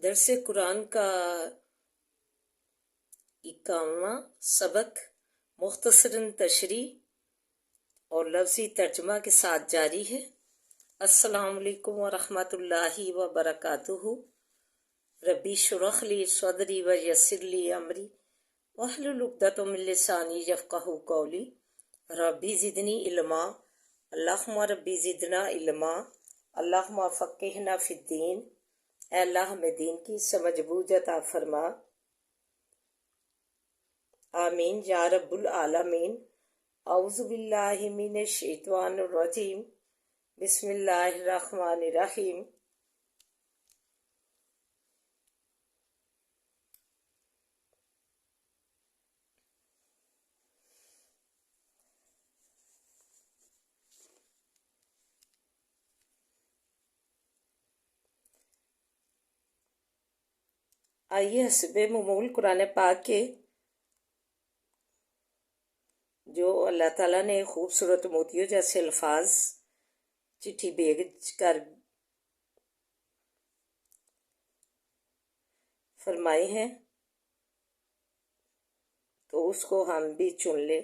درس قرآن کا 51واں سبق مختصراً تشریح اور لفظی ترجمہ کے ساتھ جاری ہے۔ السلام علیکم ورحمۃ اللہ وبرکاتہ۔ ربی اشرح لی صدری ویسر لی امری واحلل عقدۃ من لسانی یفقہوا قولی۔ ربی زدنی علما، اللہم ربی زدنا علما، اللہم فقہنا فی الدین۔ اے اللہ ہمیں دین کی سمجھ بوجھ عطا فرما، آمین یا رب العالمین۔ اعوذ باللہ من الشیطان الرجیم، بسم اللہ الرحمن الرحیم۔ آئیے حسب معمول قرآن پاک کے جو اللہ تعالیٰ نے خوبصورت موتیوں جیسے الفاظ چٹھی بھیج کر فرمائے ہیں تو اس کو ہم بھی چن لیں۔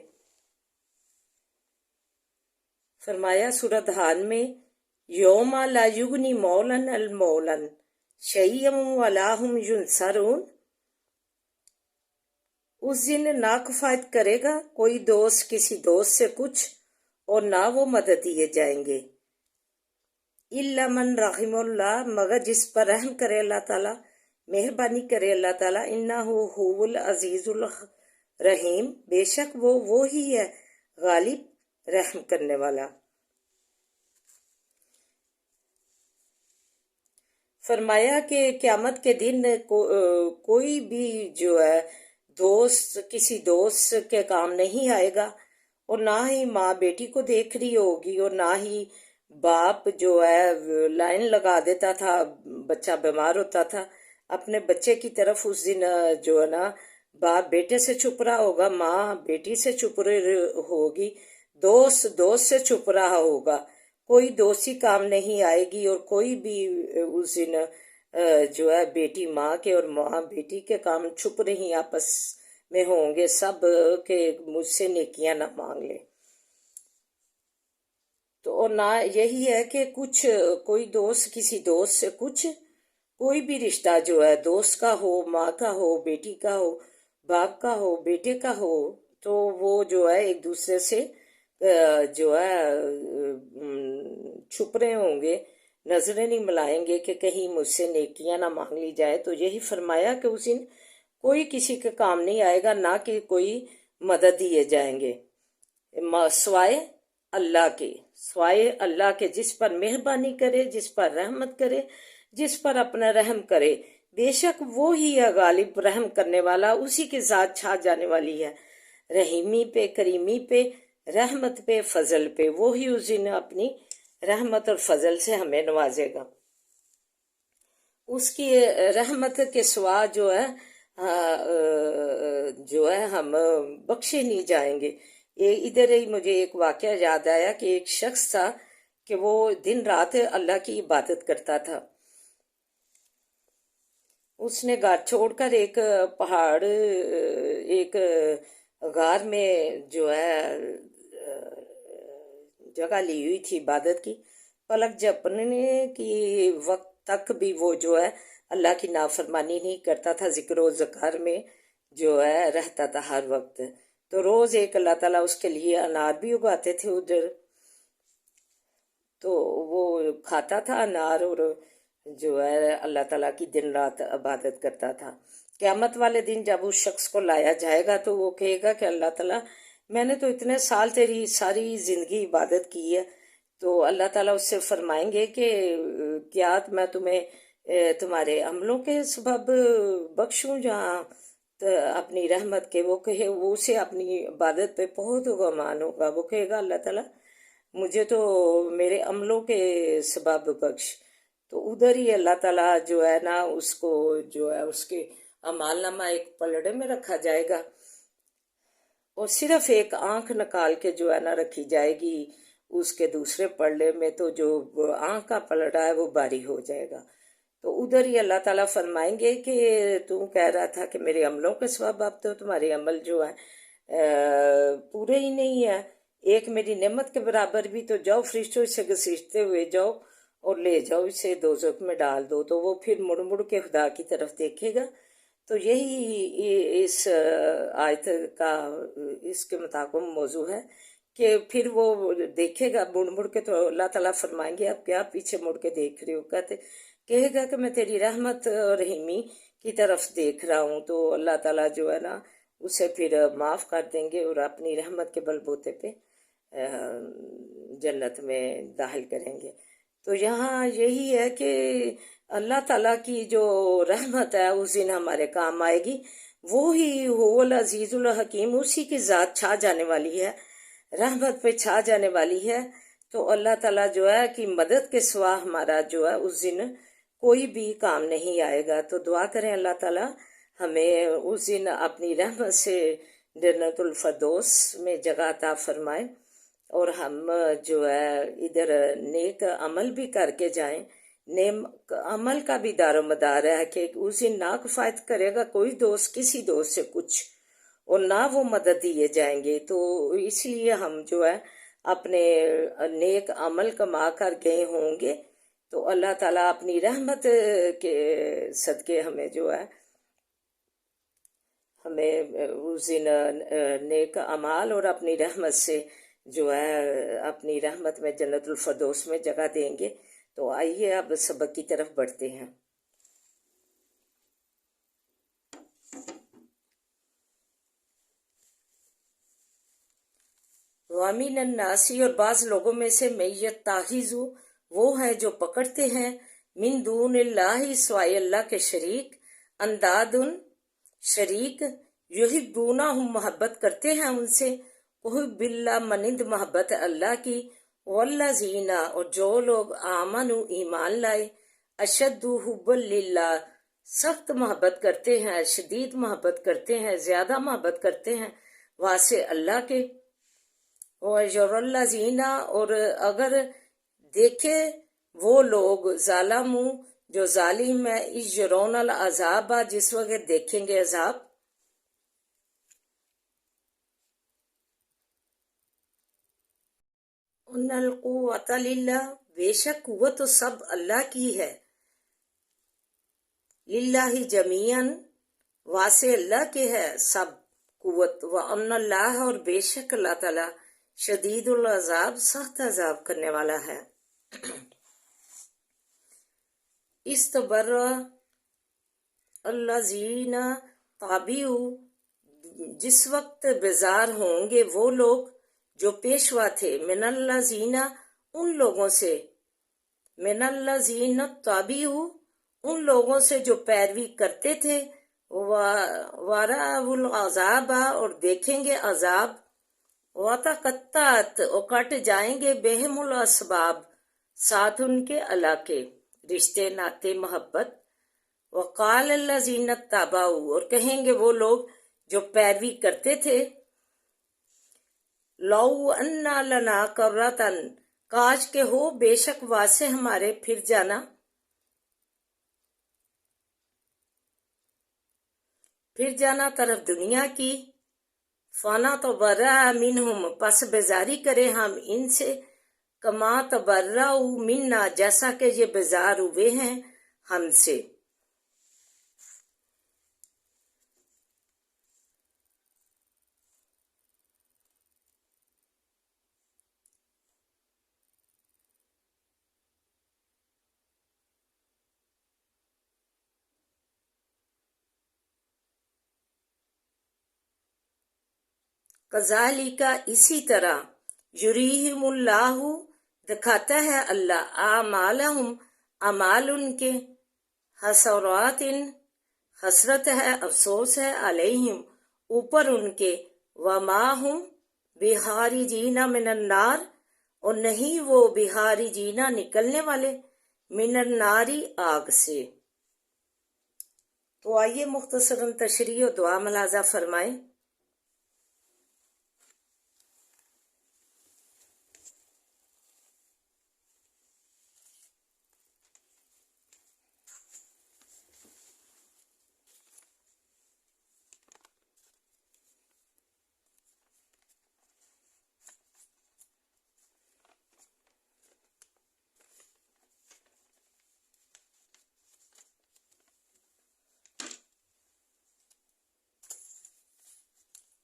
فرمایا سورہ دہان میں، یوم لا یغنی مولاً المولاً شیئا ولا هم ینصرون۔ اس دن نہ کفایت کرے گا کوئی دوست کسی دوست سے کچھ، اور نہ وہ مدد دیے جائیں گے۔ الا من رحم اللہ، مگر جس پر رحم کرے اللہ تعالیٰ، مہربانی کرے اللہ تعالیٰ۔ انہ هو العزیز الرحیم، بے شک وہ ہی ہے غالب رحم کرنے والا۔ فرمایا کہ قیامت کے دن کوئی بھی جو ہے دوست کسی دوست کے کام نہیں آئے گا، اور نہ ہی ماں بیٹی کو دیکھ رہی ہوگی، اور نہ ہی باپ جو ہے لائن لگا دیتا تھا، بچہ بیمار ہوتا تھا اپنے بچے کی طرف، اس دن جو ہے نا باپ بیٹے سے چھپ رہا ہوگا، ماں بیٹی سے چھپ رہی ہوگی، دوست سے چھپ رہا ہوگا۔ کوئی دوستی کام نہیں آئے گی، اور کوئی بھی اس دن جو ہے بیٹی ماں کے اور ماں بیٹی کے کام چھپ رہی آپس میں ہوں گے سب، کہ مجھ سے نیکیاں نہ مانگ لیں۔ تو اور نہ یہی ہے کہ کوئی دوست کسی دوست سے کچھ، کوئی بھی رشتہ جو ہے دوست کا ہو، ماں کا ہو، بیٹی کا ہو، باپ کا ہو، بیٹے کا ہو، تو وہ جو ہے ایک دوسرے سے جو ہے چھپ رہے ہوں گے، نظریں نہیں ملائیں گے کہ کہیں مجھ سے نیکیاں نہ مانگ لی جائے۔ تو یہی فرمایا کہ اس دن کوئی کسی کے کام نہیں آئے گا، نہ کہ کوئی مدد دیے جائیں گے، سوائے اللہ کے جس پر مہربانی کرے، جس پر رحمت کرے، جس پر اپنا رحم کرے۔ بے شک وہ ہی ہے غالب رحم کرنے والا، اسی کے ذات چھا جانے والی ہے رحیمی پہ، کریمی پہ، رحمت پہ، فضل پہ۔ وہی اس دن اپنی رحمت اور فضل سے ہمیں نوازے گا۔ اس کی رحمت کے سوا جو ہے ہم بخشے نہیں جائیں گے۔ ادھر ہی مجھے ایک واقعہ یاد آیا کہ ایک شخص تھا کہ وہ دن رات اللہ کی عبادت کرتا تھا۔ اس نے گھر چھوڑ کر ایک پہاڑ، ایک غار میں جو ہے جگہ لی ہوئی تھی عبادت کی۔ پلک جھپکنے کی وقت تک بھی وہ جو ہے اللہ کی نافرمانی نہیں کرتا تھا، ذکر و ذکر میں جو ہے رہتا تھا ہر وقت۔ تو روز ایک اللہ تعالیٰ اس کے لیے انار بھی اگاتے تھے ادھر، تو وہ کھاتا تھا انار، اور جو ہے اللہ تعالیٰ کی دن رات عبادت کرتا تھا۔ قیامت والے دن جب اس شخص کو لایا جائے گا تو وہ کہے گا کہ اللہ تعالیٰ میں نے تو اتنے سال تیری ساری زندگی عبادت کی ہے، تو اللہ تعالیٰ اس سے فرمائیں گے کہ کیا میں تمہیں تمہارے عملوں کے سبب بخشوں جہاں اپنی رحمت کے؟ وہ کہے، وہ اسے اپنی عبادت پہ بہت گمان ہوگا، وہ کہے گا اللہ تعالیٰ مجھے تو میرے عملوں کے سبب بخش۔ تو ادھر ہی اللہ تعالیٰ جو ہے نا اس کو جو ہے اس کے اعمال نامہ ایک پلڑے میں رکھا جائے گا، اور صرف ایک آنکھ نکال کے جو ہے نا رکھی جائے گی اس کے دوسرے پلڑے میں، تو جو آنکھ کا پلڑا ہے وہ باری ہو جائے گا۔ تو تو ادھر ہی اللہ تعالیٰ فرمائیں گے کہ تو کہہ رہا تھا کہ میرے عملوں کے ثواب آپ تو تمہارے عمل جو ہیں پورے ہی نہیں ہیں، ایک میری نعمت کے برابر بھی، تو جاؤ فرشتوں سے گھسیٹتے ہوئے جاؤ اور لے جاؤ اسے دوزخ میں ڈال دو۔ تو وہ پھر مڑ مڑ کے خدا کی طرف دیکھے گا۔ تو یہی اس آیت کا اس کے مطابق موضوع ہے کہ پھر وہ دیکھے گا مڑ مڑ کے، تو اللہ تعالیٰ فرمائیں گے اب کیا پیچھے مڑ کے دیکھ رہے ہو، کہے گا کہ میں تیری رحمت اور رحیمی کی طرف دیکھ رہا ہوں۔ تو اللہ تعالیٰ جو ہے نا اسے پھر معاف کر دیں گے اور اپنی رحمت کے بل بوتے پہ جنت میں داخل کریں گے۔ تو یہاں یہی ہے کہ اللہ تعالیٰ کی جو رحمت ہے اس دن ہمارے کام آئے گی، وہی هو العزیز الحکیم، اسی کی ذات چھا جانے والی ہے، رحمت پہ چھا جانے والی ہے۔ تو اللہ تعالیٰ جو ہے کہ مدد کے سوا ہمارا جو ہے اس دن کوئی بھی کام نہیں آئے گا۔ تو دعا کریں اللہ تعالیٰ ہمیں اس دن اپنی رحمت سے جنت الفردوس میں جگہ عطا فرمائے، اور ہم جو ہے ادھر نیک عمل بھی کر کے جائیں۔ نیک عمل کا بھی دار و مدار ہے کہ اس دن نہ کفایت کرے گا کوئی دوست کسی دوست سے کچھ، اور نہ وہ مدد دیے جائیں گے۔ تو اس لیے ہم جو ہے اپنے نیک عمل کما کر گئے ہوں گے، تو اللہ تعالیٰ اپنی رحمت کے صدقے ہمیں جو ہے ہمیں اس دن نیک اعمال اور اپنی رحمت سے جو ہے اپنی رحمت میں جنت الفردوس میں جگہ دیں گے۔ تو آئیے اب سبق کی طرف بڑھتے ہیں۔ وَمِنَ النَّاسِ، اور بعض لوگوں میں سے میں یتخذ، وہ ہیں جو پکڑتے ہیں، من دون اللہ، سوائے اللہ کے شریک، انداد، شریک، یحبونہم، محبت کرتے ہیں ان سے، حب اللہ، مانند محبت اللہ کی، والذین، اور جو لوگ آمنوا، ایمان لائے، اشد حب للہ، سخت محبت کرتے ہیں، شدید محبت کرتے ہیں، زیادہ محبت کرتے ہیں واسے اللہ کے، وَيَرَى، اور اگر دیکھے وہ لوگ ظالموں جو ظالم ہے، یرون العذاب، جس وقت دیکھیں گے عذاب، ان القوۃ للہ، بے شک قوت تو سب اللہ کی ہے، للہ جمیعاً، واسع اللہ کے ہے سب قوت، وان اللہ، اور بے شک اللہ تعالیٰ، شدید العذاب، سخت عذاب کرنے والا ہے۔ استبرأ الذین تابعوا، جس وقت بیزار ہوں گے وہ لوگ جو پیشوا تھے، من الذین، ان لوگوں سے، من الذین تابعوا، ان لوگوں سے جو پیروی کرتے تھے، وَرَأَوُا الْعَذَابَ، اور دیکھیں گے عذاب، وَتَقَطَّعَتْ، اور کٹ جائیں گے، بِهِمُ الْأَسْبَابُ، ساتھ ان کے علاقے، رشتے ناتے محبت، وَقَالَ الَّذِينَ اتَّبَعُوا، اور کہیں گے وہ لوگ جو پیروی کرتے تھے، لَوْ أَنَّ لَنَا كَرَّةً، کاش کہ ہو بے شک واسع ہمارے پھر جانا، طرف دنیا کی، فَنَتَبَرَّأَ مِنْهُمْ، پس بیزاری کرے ہم ان سے، کما تبرؤوا منا، جیسا کہ یہ بیزار ہوئے ہیں ہم سے۔ کذالک، اسی طرح، یریہم اللہ، دکھاتا ہے اللہ، اعمالہم، اعمال ان کے، حسرات، حسرت ہے، افسوس ہے، علیہم، اوپر ان کے، وما ہم بخارجین من النار، اور نہیں وہ بخارجین نکلنے والے، من الناری، آگ سے۔ تو آئیے مختصراً تشریح و دعا ملاحظہ فرمائیں۔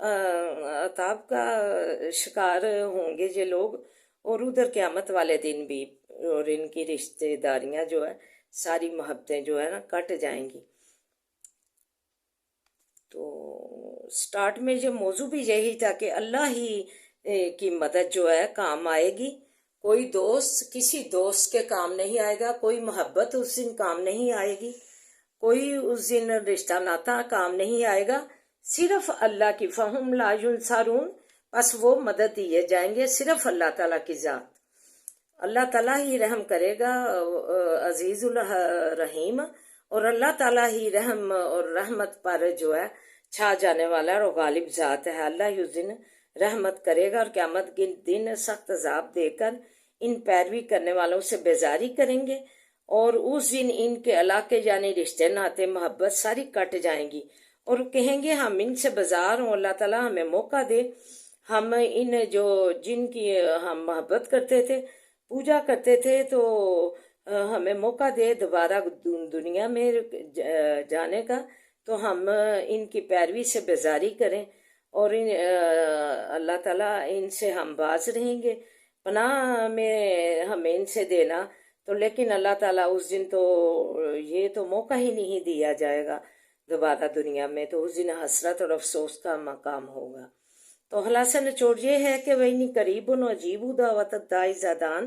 عذاب کا شکار ہوں گے یہ لوگ، اور ادھر قیامت والے دن بھی، اور ان کی رشتہ داریاں جو ہے ساری محبتیں جو ہے نا کٹ جائیں گی۔ تو سٹارٹ میں یہ موضوع بھی یہی تھا کہ اللہ ہی کی مدد جو ہے کام آئے گی، کوئی دوست کسی دوست کے کام نہیں آئے گا، کوئی محبت اس دن کام نہیں آئے گی، کوئی اس دن رشتہ ناتا کام نہیں آئے گا، صرف اللہ کی فہم لا ینصرون، بس وہ مدد دیے جائیں گے صرف اللہ تعالیٰ کی ذات۔ اللہ تعالیٰ ہی رحم کرے گا، عزیز الرحیم، اور اللہ تعالیٰ ہی رحم اور رحمت پر جو ہے چھا جانے والا اور غالب ذات ہے۔ اللہ ہی اس دن رحمت کرے گا اور قیامت کے دن سخت عذاب دے کر ان پیروی کرنے والوں سے بیزاری کریں گے، اور اس دن ان کے علاقے یعنی رشتے ناتے محبت ساری کٹ جائیں گی، اور کہیں گے ہم ان سے بیزار ہوں، اللہ تعالیٰ ہمیں موقع دے، ہم ان جن کی ہم محبت کرتے تھے، پوجا کرتے تھے، تو ہمیں موقع دے دوبارہ دنیا میں جانے کا، تو ہم ان کی پیروی سے بیزاری کریں، اور اللہ تعالیٰ ان سے ہم باز رہیں گے، پناہ میں ہمیں ان سے دینا۔ تو لیکن اللہ تعالیٰ اس دن تو یہ تو موقع ہی نہیں دیا جائے گا دوبارہ دنیا میں، تو اس دن حسرت اور افسوس کا مقام ہوگا۔ تو خلاصہ نچوڑ یہ ہے کہ وَإِنِّي قَرِيبٌ أُجِيبُ دَعْوَةَ الدَّاعِ إِذَا دَعَانِ،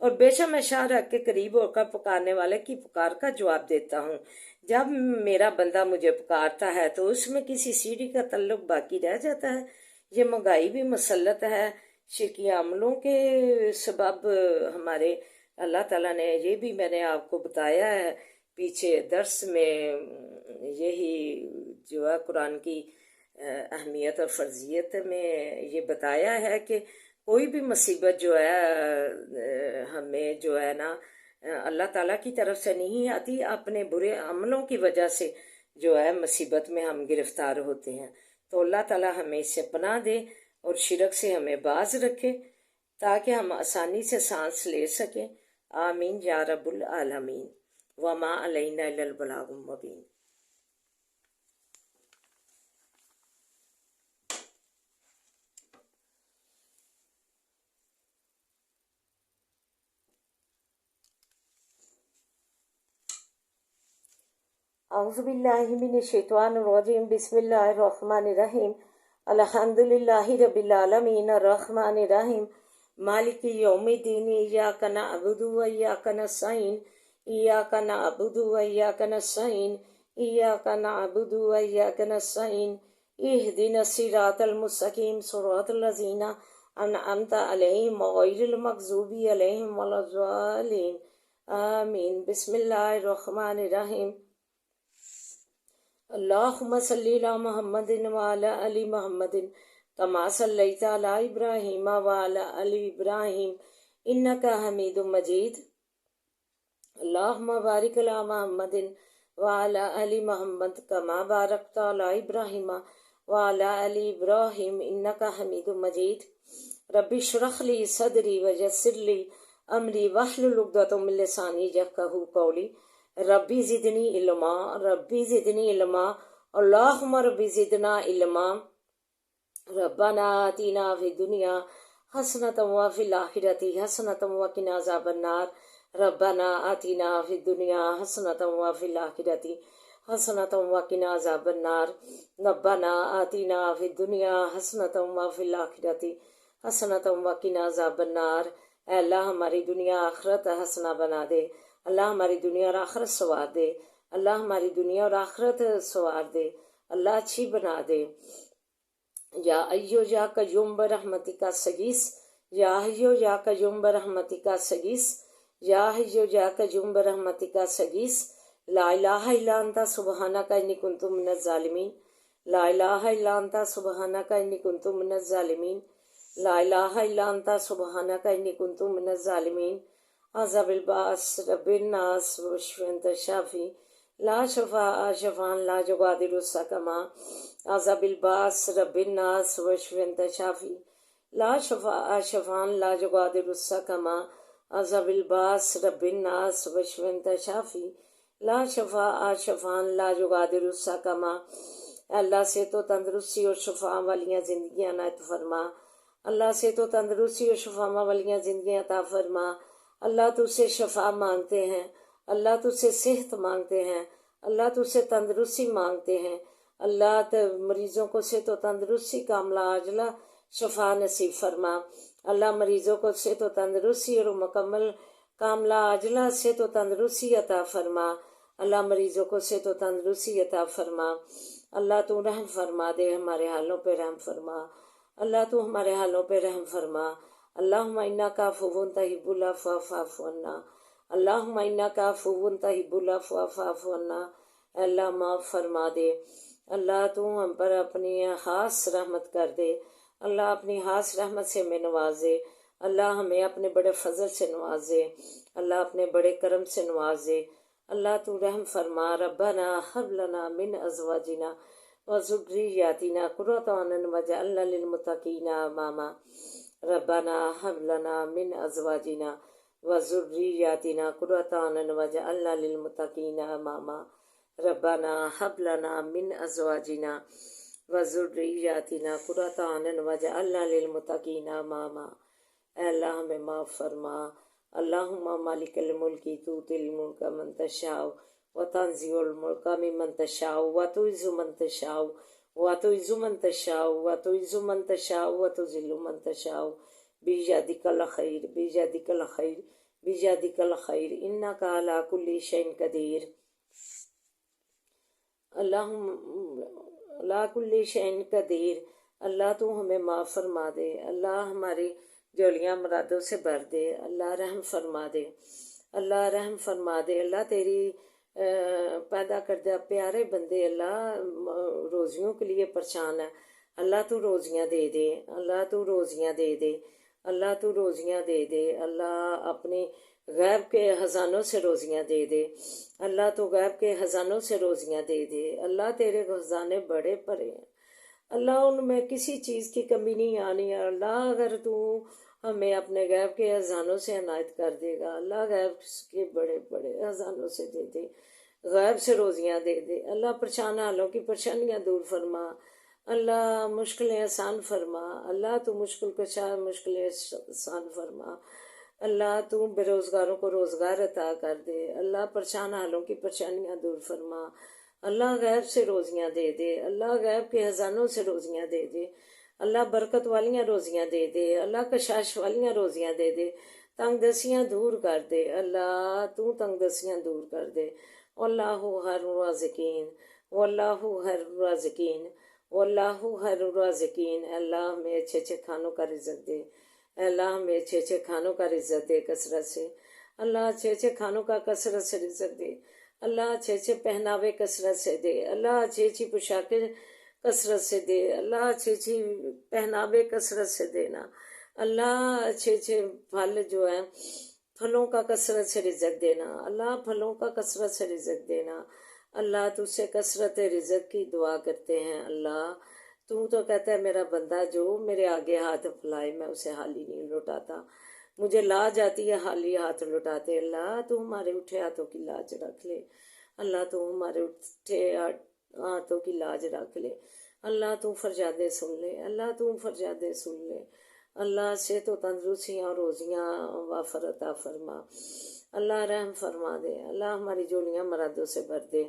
اور بے شک میں شاہ رکھ کے قریب ہو کر پکارنے والے کی پکار کا جواب دیتا ہوں۔ جب میرا بندہ مجھے پکارتا ہے تو اس میں کسی سیڑھی کا تعلق باقی رہ جاتا ہے؟ یہ مہنگائی بھی مسلط ہے، شرکی عملوں کے سبب ہمارے اللہ تعالیٰ نے، یہ بھی میں نے آپ کو بتایا ہے پیچھے درس میں، یہی جو ہے قرآن کی اہمیت اور فرضیت میں یہ بتایا ہے کہ کوئی بھی مصیبت جو ہے ہمیں جو ہے نا اللہ تعالیٰ کی طرف سے نہیں آتی، اپنے برے عملوں کی وجہ سے جو ہے مصیبت میں ہم گرفتار ہوتے ہیں۔ تو اللہ تعالیٰ ہمیں اس سے پناہ دے اور شرک سے ہمیں باز رکھے تاکہ ہم آسانی سے سانس لے سکیں۔ آمین یا رب العالمین۔ وما علینا الا البلاغ المبین۔ اعوذ باللہ من الشیطان الرجیم، بسم اللہ الرحمن الرحیم، الحمد للہ رب العالمین، الرحمن الرحیم، مالک یوم الدین، ایاک نعبد و ایاک نستعین، ایاک نعبد و ایاک نستعین، ایاک نعبد و ایاک نستعین، اہدنا الصراط المستقیم، صراط الذین انعمت علیہم غیر المغضوب علیہم ولا الضالین، آمین۔ بسم اللہ الرحمن الرحیم، اللہم صلی علی محمد وعلی آل محمد کما صلیت علی ابراہیم وعلی آل ابراہیم انک حمید مجید، اللہم بارک علی محمد وعلی آل محمد کما بارکت علی ابراہیم وعلی آل ابراہیم انک حمید مجید، رب اشرح لی صدری ویسر لی امری واحلل عقدۃ من لسانی یفقہوا قولی، ربی زدنی علما، ربی زدنی علما، اللہم ربی زدنا علما، ربنا آتنا فی الدنیا حسنۃ وفی الآخرۃ حسنۃ وقنا عذاب النار، ربنا آتنا فی الدنیا حسنۃ وفی الآخرۃ حسنۃ وقنا عذاب النار، ربنا آتنا فی الدنیا حسنۃ وفی الآخرۃ حسنۃ وقنا عذاب النار۔ اے اللہ ہماری دنیا آخرت حسنہ بنا دے، اللہ ہماری دنیا اور آخرت سوار دے، اللہ ہماری دنیا اور آخرت سوار دے، اللہ اچھی بنا دے۔ یا ایو یا قیوم برحمتک استغیث، یا ایو یا قیوم برحمتک استغیث، یا ایو یا قیوم برحمتک استغیث، لا الہ الا انت سبحانک انی کنت من الظالمین، لا الہ الا انت سبحانک انی کنت من الظالمین، لا الہ الا انت سبحانک انی کنت من الظالمین۔ عذاب الباس رب الناس واشف انت الشافی، لا شفاء شفاء لا یغادر سقما، عذاب الباس رب الناس واشف انت الشافی، لا شفاء شفاء لا یغادر سقما، عذاب الباس رب الناس واشف انت الشافی، لا شفاء شفاء لا یغادر سقما، اللہ سے تو تندرستی اور شفا والیاں زندگیاں عنایت فرما، اللہ سے تو تندرستی اور شفا والیاں زندگیاں عطا فرما۔ اللہ تجھ سے شفا مانگتے ہیں، اللہ تجھ سے صحت مانگتے ہیں، اللہ تجھ سے تندرستی مانگتے ہیں۔ اللہ مریضوں کو صحت و تندرستی کاملہ عاجلہ شفا نصیب فرما۔ اللہ مریضوں کو صحت و تندرستی اور مکمل کاملہ عاجلہ صحت و تندرستی عطا فرما۔ اللہ مریضوں کو صحت و تندرستی عطا فرما۔ اللہ تو رحم فرما دے، ہمارے حالوں پہ رحم فرما، اللہ تو ہمارے حالوں پہ رحم فرما۔ اللہم انک عفو تحب العفو فاعف عنا، اللہم انک عفو تحب العفو فاعف عنا۔ اللہ معاف فرما دے، اللہ تو ہم پر اپنی خاص رحمت کر دے، اللہ اپنی خاص رحمت سے ہمیں نوازے، اللہ ہمیں اپنے بڑے فضل سے نوازے، اللہ اپنے بڑے کرم سے نوازے۔ اللہ تو رحم فرما۔ ربنا ہب لنا من ازواجنا وذریاتنا قرۃ اعین واجعلنا للمتقین اماما۔ ربنا ہب لنا من ازواجنا وذریاتنا قرۃ اعین واجعلنا للمتقین اماما۔ ربنا ہب لنا من ازواجنا وذریاتنا قرۃ اعین واجعلنا للمتقین اماما۔ اے اللہ ہمیں معاف فرما۔ اللہم مالک الملک تؤتی الملک من تشاء وتنزع الملک ممن تشاء وتعز من تشاء وتعز من تشاء وتعز من تشاء وتذل من تشاء بیدک الخیر بیدک الخیر بیدک الخیر انک علی کل شیء قدیر۔ اللہم علی کل شیء قدیر۔ اللہ تو ہمیں معاف فرما دے، اللہ ہماری جولیاں مرادوں سے بھر دے، اللہ رحم فرما دے، اللہ رحم فرما دے۔ اللہ تیری پیدا کردہ پیارے بندے اللہ روزیوں کے لیے پریشان ہے، اللہ تو روزیاں دے دے، اللہ تو روزیاں دے دے، اللہ تو روزیاں دے دے، اللہ اپنی غیب کے خزانوں سے روزیاں دے دے، اللہ تو غیب کے خزانوں سے روزیاں دے دے۔ اللہ تیرے خزانے بڑے بڑے ہیں، اللہ ان میں کسی چیز کی کمی نہیں آنی ہے۔ اللہ اگر تو ہمیں اپنے غیب کے خزانوں سے عنایت کر دے گا، اللہ غیب کے بڑے بڑے خزانوں سے دے دے، غیب سے روزیاں دے دے۔ اللہ پریشان حالوں کی پریشانیاں دور فرما، اللہ مشکلیں آسان فرما، اللہ تو مشکل کشا مشکلیں آسان فرما، اللہ تو بے روزگاروں کو روزگار عطا کر دے، اللہ پریشان حالوں کی پریشانیاں دور فرما، اللہ غیب سے روزیاں دے دے، اللہ غیب کے خزانوں سے روزیاں دے دے، اللہ برکت والیاں روزیاں دے دے، اللہ کشاش والیاں روزیاں دے دے، تنگ دستیاں دور کر دے، اللہ تو تنگ دستیاں دور کر دے۔ واللہ خیر الرازقین واللہ خیر الرازقین واللہ خیر الرازقین۔ اللہ ہمیں اچھے اچھے کھانوں کا رزق دے، اللہ ہمیں اچھے اچھے کھانوں کا رزق دے کثرت سے، اللہ اچھے اچھے کھانوں کا کثرت سے رزق دے، اللہ اچھے اچھے پہناوے کثرت سے دے، اللہ اچھی اچھی پوشاکیں کثرت سے دے، اللہ اچھی اچھی پہناوے کثرت سے دینا، اللہ اچھے اچھے پھل جو ہیں پھلوں کا کثرت سے رزق دینا، اللہ پھلوں کا کثرت سے رزق دینا، اللہ تجھ سے کثرت رزق کی دعا کرتے ہیں۔ اللہ تو کہتا ہے میرا بندہ جو میرے آگے ہاتھ پھیلائے میں اسے خالی نہیں لوٹاتا، مجھے لاج آتی ہے خالی ہاتھ لوٹاتے۔ اللہ تو ہمارے اٹھے ہاتھوں کی لاج رکھ لے، اللہ تو ہمارے اٹھے ہاتھوں کی لاج رکھ لے، اللہ تو فریادیں سن لے، اللہ تو فریادیں سن لے، اللہ صحت و تندرستیاں اور روزیاں وافر عطا فرما، اللہ رحم فرما دے، اللہ ہماری جولیاں مرادوں سے بھر دے۔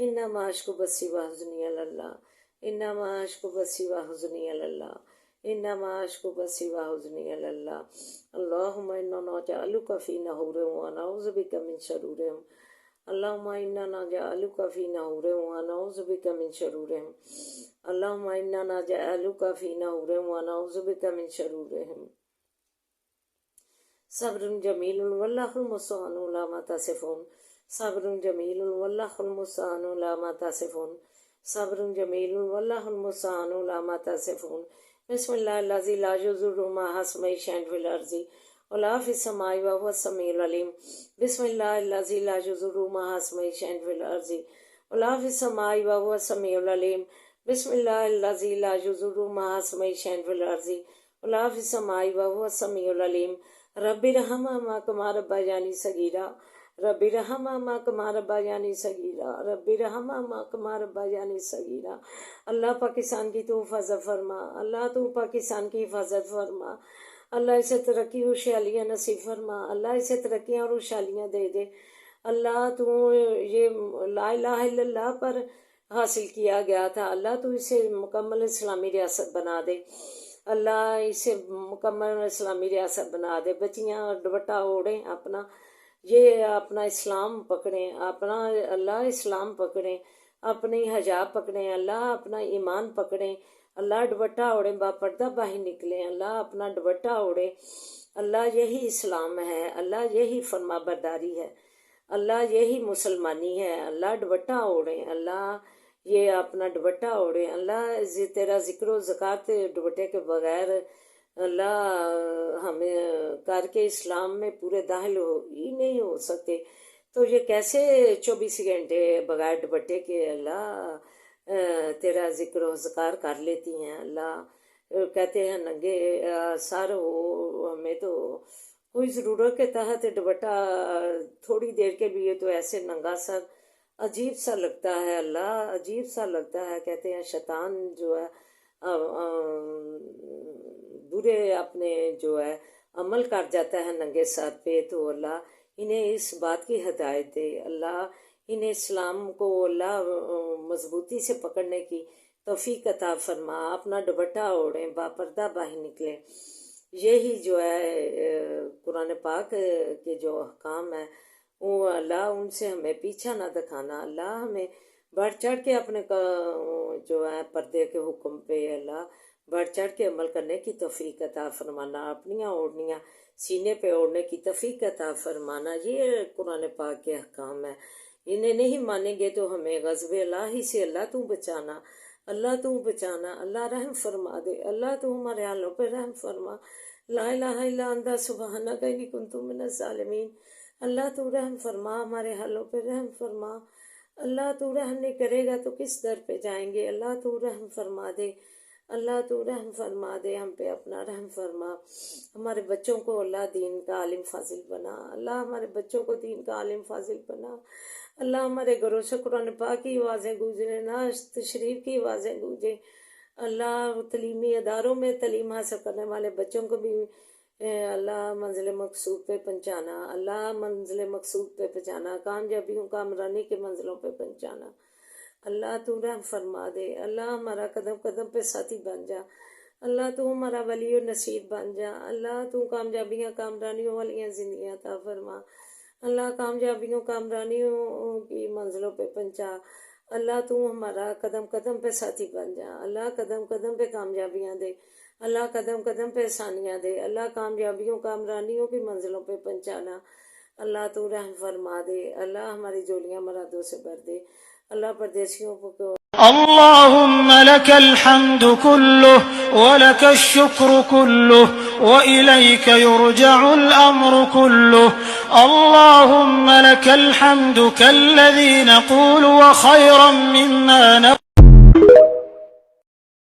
انما اشکو بثی وحزنی علی اللہ، انما اشکو بثی وحزنی علی اللہ، انما اشکو بثی وحزنی علی اللہ۔ اللہم انا نجعلک فی نحورہم ونعوذ بک من شرورہم، اللہم انا نجعلک فی نحورہم ونعوذ بک من شرورہم، اللہم انا نجعلک فی نحورہم ونعوذ بک من شرورہم۔ صبر جمیل واللہ المستعان علی ما تصفون، صبر جمیل واللہ المستعان علی ما تصفون، صبر جمیل واللہ المستعان علی ما تصفون۔ بسم اللہ الذی لا یضر مع اسمہ شیء فی الارض ولا فی السماء وهو السمیع العلیم، بسم اللہ الذی لا یضر مع اسمہ شیء فی الارض ولا فی السماء وهو السمیع العلیم، بسم اللہ الذی لا یضر مع اسمہ شیء فی الارض ولا فی السماء وهو السمیع العلیم۔ رب ارحمہما کما ربیانی صغیرا، ربی رحمہما کما ربیانی صغیرا، ربی رحمہما کما ربیانی صغیرا۔ اللہ پاکستان کی تو حفاظت فرما، اللہ تو پاکستان کی حفاظت فرما، اللہ اسے ترقی اور خوشحالیاں نصیب فرما، اللہ اسے ترقیاں اور خوشحالیاں دے دے۔ اللہ تو یہ لا الہ الا اللہ پر حاصل کیا گیا تھا، اللہ تو اسے مکمل اسلامی ریاست بنا دے، اللہ اسے مکمل اسلامی ریاست بنا دے۔ بچیاں دوپٹہ اوڑھیں اپنا، یہ اپنا اسلام پکڑیں، اپنا اللہ اسلام پکڑیں، اپنی حجاب پکڑیں، اللہ اپنا ایمان پکڑیں، اللہ دوپٹہ اوڑھیں، باپردہ باہر نکلیں، اللہ اپنا دوپٹہ اوڑھیں۔ اللہ یہی اسلام ہے، اللہ یہی فرما برداری ہے، اللہ یہی مسلمانی ہے۔ اللہ دوپٹہ اوڑھیں، اللہ یہ اپنا دوپٹہ اوڑھیں، اللہ تیرا ذکر و زکوٰۃ دوپٹے کے بغیر اللہ ہمیں کر کے اسلام میں پورے داخل ہی نہیں ہو سکتے، تو یہ کیسے 24 گھنٹے بغیر دوپٹے کے اللہ تیرا ذکر و ذکر کر لیتی ہیں۔ اللہ کہتے ہیں ننگے سر ہو، ہمیں تو کوئی ضرورت کے تحت دوپٹہ تھوڑی دیر کے لیے تو ایسے ننگا سر عجیب سا لگتا ہے، اللہ عجیب سا لگتا ہے۔ کہتے ہیں شیطان جو ہے برے اپنے جو ہے عمل کر جاتا ہے ننگے سر پہ، تو اللہ انہیں اس بات کی ہدایت دے، اللہ انہیں اسلام کو اللہ مضبوطی سے پکڑنے کی توفیق عطا فرما، اپنا دوپٹہ اوڑھیں، باپردہ باہر نکلیں۔ یہی جو ہے قرآن پاک کے جو احکام ہیں وہ اللہ ان سے ہمیں پیچھا نہ دکھانا، اللہ ہمیں بڑھ چڑھ کے اپنے جو ہے پردے کے حکم پہ اللہ بڑھ چڑھ کے عمل کرنے کی توفیق عطا فرمانا، اپنیاں اوڑھنیاں سینے پہ اوڑھنے کی توفیق عطا فرمانا۔ یہ قرآن پاک کے احکام ہیں، انہیں نہیں مانیں گے تو ہمیں غضب الہی سے اللہ تو بچانا، اللہ تو بچانا، اللہ رحم فرما دے، اللہ تو ہمارے حالوں پہ رحم فرما۔ لا الہ الا انت سبحانک انی کنت من الظالمین۔ اللہ تو رحم فرما، ہمارے حالوں پہ رحم فرما، اللہ تو رحم نہیں کرے گا تو کس در پہ جائیں گے، اللہ تو رحم فرما دے، اللہ تو رحم فرما دے، ہم پہ اپنا رحم فرما۔ ہمارے بچوں کو اللہ دین کا عالم فاضل بنا، اللہ ہمارے بچوں کو دین کا عالم فاضل بنا، اللہ ہمارے گھروں سے قرآن پاک کی آوازیں گونجیں، نعت شریف کی آوازیں گونجیں، اللہ تعلیمی اداروں میں تعلیم حاصل کرنے والے بچوں کو بھی اللہ منزل مقصود پہ پہنچانا، اللہ منزل مقصود پہ پہنچانا، کامیابیوں کامرانی کے منزلوں پہ پہنچانا۔ اللہ تو رحم فرما دے، اللہ ہمارا قدم قدم پہ ساتھی بن جا، اللہ تو ہمارا ولی و نصیر بن جا، اللہ تو کامیابیاں کامرانیوں والیاں زندگیاں عطا فرما، اللہ کامیابیوں کامرانیوں کی منزلوں پہ پہنچا، اللہ تو ہمارا قدم قدم پہ ساتھی بن جا، اللہ قدم قدم پہ کامیابیاں دے، اللہ قدم قدم پہ آسانیاں دے، اللہ کامیابیوں کامرانیوں کی منزلوں پہ پہنچانا، اللہ تو رحم فرما دے، اللہ ہماری جولیاں مرادوں سے بھر دے، اللہ پردیسیوں کو اللهم لك الحمد كله ولك الشكر كله وإليك يرجع الأمر كله. اللهم لك الحمد كالذي نقول وخيرا مما نقول